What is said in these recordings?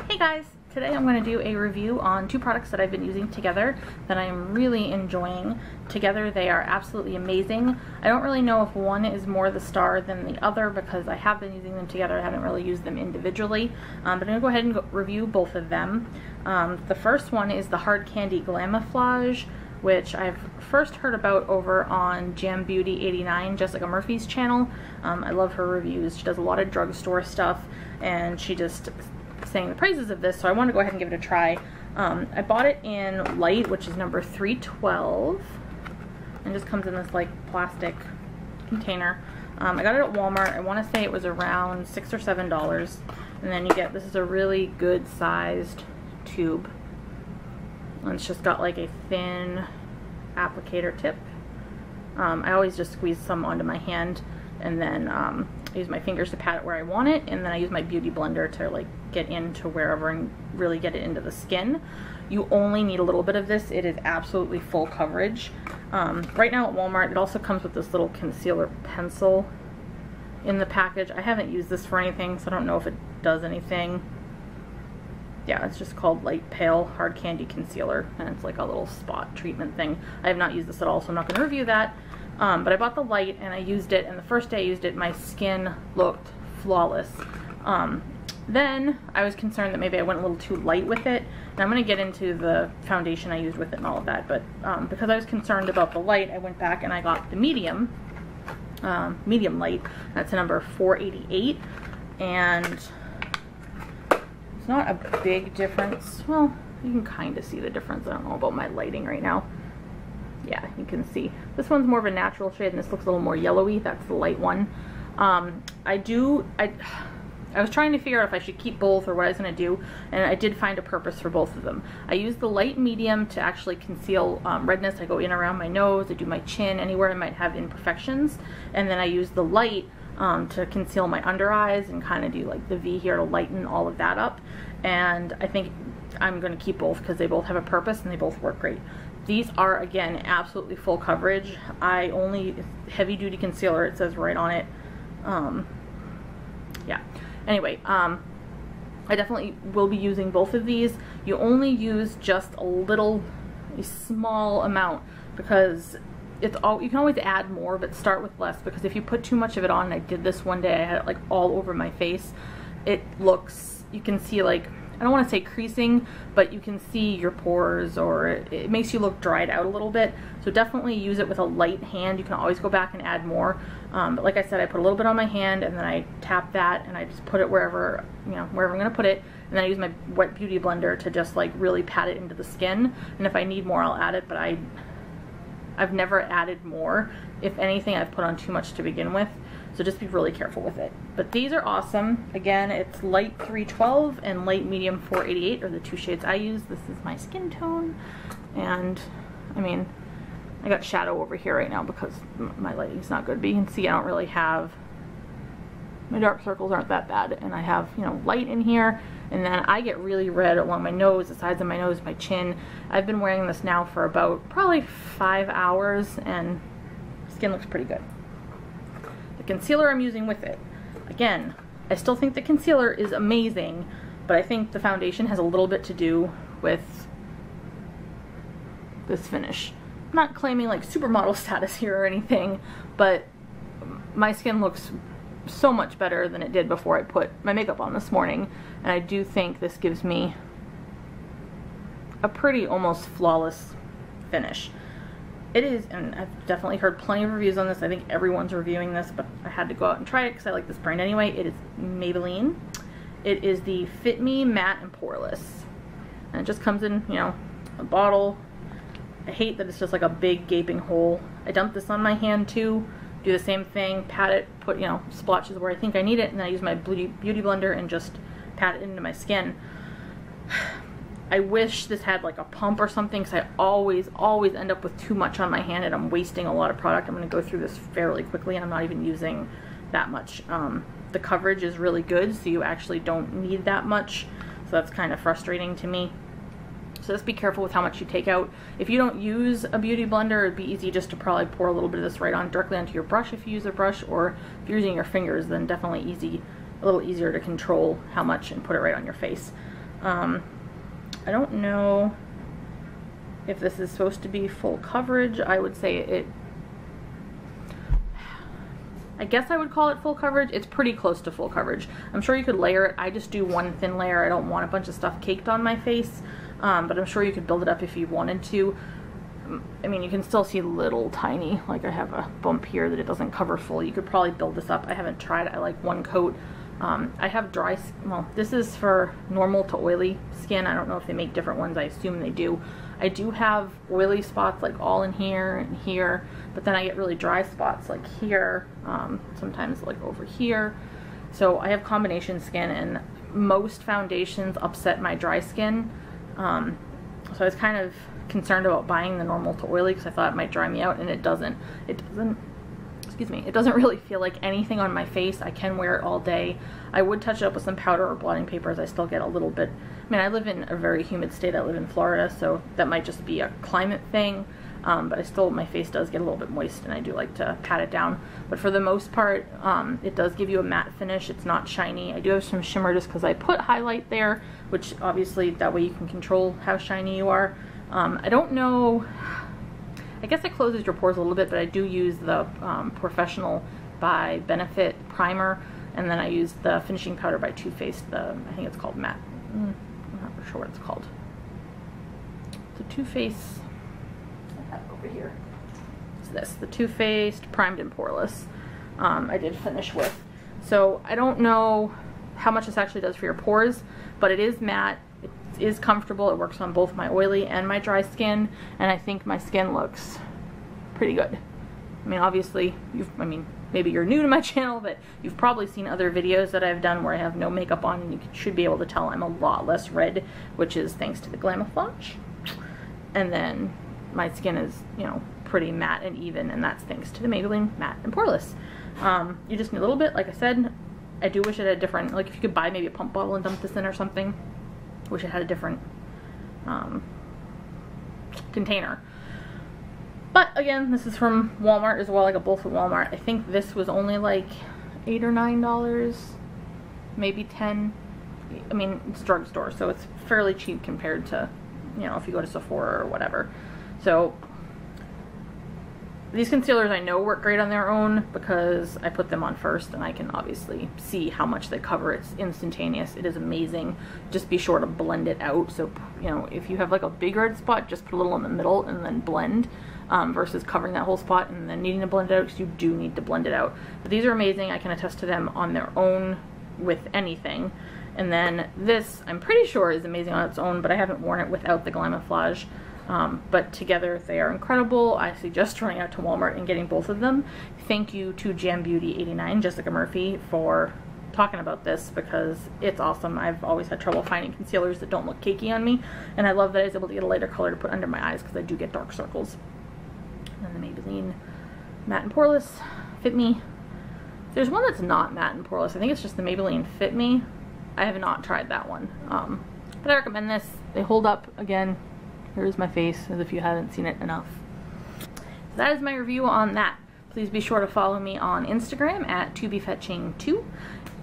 Hey guys! Today I'm going to do a review on two products that I've been using together that I am really enjoying. Together they are absolutely amazing. I don't really know if one is more the star than the other because I have been using them together. I haven't really used them individually, but I'm going to go ahead and review both of them. The first one is the Hard Candy Glamoflauge, which I've first heard about over on Jam Beauty 89, Jessica Murphy's channel. I love her reviews. She does a lot of drugstore stuff, and she just saying the praises of this, so I want to go ahead and give it a try. I bought it in light, which is number 312, and just comes in this like plastic container. I got it at Walmart. I want to say it was around $6 or $7, and then you get, this is a really good sized tube, and it's just got like a thin applicator tip. I always just squeeze some onto my hand, and then I use my fingers to pat it where I want it, and then I use my beauty blender to like get into wherever and really get it into the skin. You only need a little bit of this. It is absolutely full coverage. Right now at Walmart it also comes with this little concealer pencil in the package. I haven't used this for anything, so I don't know if it does anything. Yeah, it's just called Light Pale Hard Candy Concealer, and it's like a little spot treatment thing. I have not used this at all, so I'm not going to review that. But I bought the light and I used it, and the first day I used it, my skin looked flawless. Then I was concerned that maybe I went a little too light with it, and I'm going to get into the foundation I used with it and all of that, but because I was concerned about the light, I went back and I got the medium light. That's number 488, and it's not a big difference. Well, you can kind of see the difference. I don't know about my lighting right now. Yeah, you can see. This one's more of a natural shade, and this looks a little more yellowy. That's the light one. I was trying to figure out if I should keep both or what I was going to do, and I did find a purpose for both of them. I use the light medium to actually conceal redness. I go in around my nose, I do my chin, anywhere I might have imperfections, and then I use the light to conceal my under eyes and kind of do like the V here to lighten all of that up. And I think I'm going to keep both because they both have a purpose and they both work great. These are, again, absolutely full coverage. I only, heavy duty concealer, it says right on it. Yeah. Anyway, I definitely will be using both of these. You only use just a small amount, because it's all, you can always add more, but start with less, because if you put too much of it on, and I did this one day, I had it like all over my face, it looks, you can see like, I don't want to say creasing, but you can see your pores, or it makes you look dried out a little bit. So definitely use it with a light hand. You can always go back and add more. But like I said, I put a little bit on my hand, and then I tap that, and I just put it wherever, you know, wherever I'm going to put it. And then I use my wet beauty blender to just like really pat it into the skin. And if I need more, I'll add it, but I've never added more. If anything, I've put on too much to begin with. So just be really careful with it. But these are awesome. Again, it's light 312 and light medium 488 are the two shades I use. This is my skin tone. And I mean, I got shadow over here right now because my lighting's not good. But you can see I don't really have, my dark circles aren't that bad. And I have, you know, light in here. And then I get really red along my nose, the sides of my nose, my chin. I've been wearing this now for about probably 5 hours, and skin looks pretty good. The concealer I'm using with it, again, I still think the concealer is amazing, but I think the foundation has a little bit to do with this finish. I'm not claiming like supermodel status here or anything, but my skin looks so much better than it did before I put my makeup on this morning, and I do think this gives me a pretty almost flawless finish. It is, and I've definitely heard plenty of reviews on this. I think everyone's reviewing this, but I had to go out and try it because I like this brand anyway. It is Maybelline. It is the Fit Me Matte and Poreless, and it just comes in, you know, a bottle. I hate that it's just like a big gaping hole. I dumped this on my hand too. Do the same thing, pat it, put, you know, splotches where I think I need it, and then I use my beauty blender and just pat it into my skin. I wish this had like a pump or something, because I always end up with too much on my hand and I'm wasting a lot of product. I'm going to go through this fairly quickly, and I'm not even using that much. The coverage is really good, so you actually don't need that much, so that's kind of frustrating to me. So just be careful with how much you take out. If you don't use a beauty blender, it'd be easy just to probably pour a little bit of this right on directly onto your brush if you use a brush, or if you're using your fingers, then definitely a little easier to control how much and put it right on your face. I don't know if this is supposed to be full coverage. I would say I guess I would call it full coverage. It's pretty close to full coverage. I'm sure you could layer it. I just do one thin layer. I don't want a bunch of stuff caked on my face, but I'm sure you could build it up if you wanted to. I mean, you can still see little tiny, like I have a bump here that it doesn't cover full. You could probably build this up. I haven't tried it. I like one coat. I have dry, well, this is for normal to oily skin. I don't know if they make different ones. I assume they do. I do have oily spots like all in here and here, but then I get really dry spots like here, sometimes like over here. So I have combination skin, and most foundations upset my dry skin. So I was kind of concerned about buying the normal to oily because I thought it might dry me out, and it doesn't. Excuse me, it doesn't really feel like anything on my face. I can wear it all day. I would touch it up with some powder or blotting paper as I still get a little bit. I mean, I live in a very humid state. I live in Florida, so that might just be a climate thing. But I still, my face does get a little bit moist, and I do like to pat it down. But for the most part, it does give you a matte finish. It's not shiny. I do have some shimmer just because I put highlight there, which obviously that way you can control how shiny you are. I don't know, I guess it closes your pores a little bit, but I do use the Professional by Benefit primer, and then I use the finishing powder by Too Faced. I think it's called matte. I'm not sure what it's called. The Too Faced, I have it over here. It's this, the Too Faced Primed and Poreless. I did finish with. So I don't know how much this actually does for your pores, but it is matte. It is comfortable. It works on both my oily and my dry skin, and I think my skin looks pretty good. I mean, obviously, maybe you're new to my channel, but you've probably seen other videos that I've done where I have no makeup on, and you should be able to tell I'm a lot less red, which is thanks to the Glamoflauge. And then my skin is, you know, pretty matte and even, and that's thanks to the Maybelline Matte and Poreless. You just need a little bit, like I said. I do wish it had a different, like if you could buy maybe a pump bottle and dump this in or something. Wish it had a different container. But again, this is from Walmart as well. I got both from Walmart. I think this was only like $8 or $9, maybe 10. I mean, it's drugstore, so it's fairly cheap compared to, you know, if you go to Sephora or whatever. So these concealers I know work great on their own because I put them on first, and I can obviously see how much they cover. It's instantaneous. It is amazing. Just be sure to blend it out. So, you know, if you have like a big red spot, just put a little in the middle and then blend, versus covering that whole spot and then needing to blend it out, because you do need to blend it out. But these are amazing. I can attest to them on their own with anything. And then this, I'm pretty sure, is amazing on its own, but I haven't worn it without the Glamoflauge. But together they are incredible. I suggest running out to Walmart and getting both of them. Thank you to Jam Beauty 89, Jessica Murphy, for talking about this because it's awesome. I've always had trouble finding concealers that don't look cakey on me, and I love that I was able to get a lighter color to put under my eyes because I do get dark circles. And then the Maybelline Matte and Poreless Fit Me. There's one that's not matte and poreless. I think it's just the Maybelline Fit Me. I have not tried that one. But I recommend this. They hold up. Again, here's my face as if you haven't seen it enough. So that is my review on that. Please be sure to follow me on Instagram at ToBeFetching2,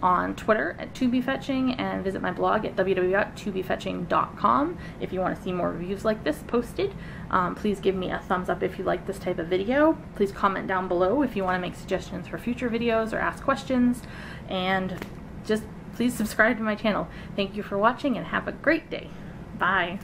on Twitter at ToBeFetching, and visit my blog at www.tobefetching.com if you want to see more reviews like this posted. Please give me a thumbs up if you like this type of video. Please comment down below if you want to make suggestions for future videos or ask questions, and just please subscribe to my channel. Thank you for watching and have a great day. Bye.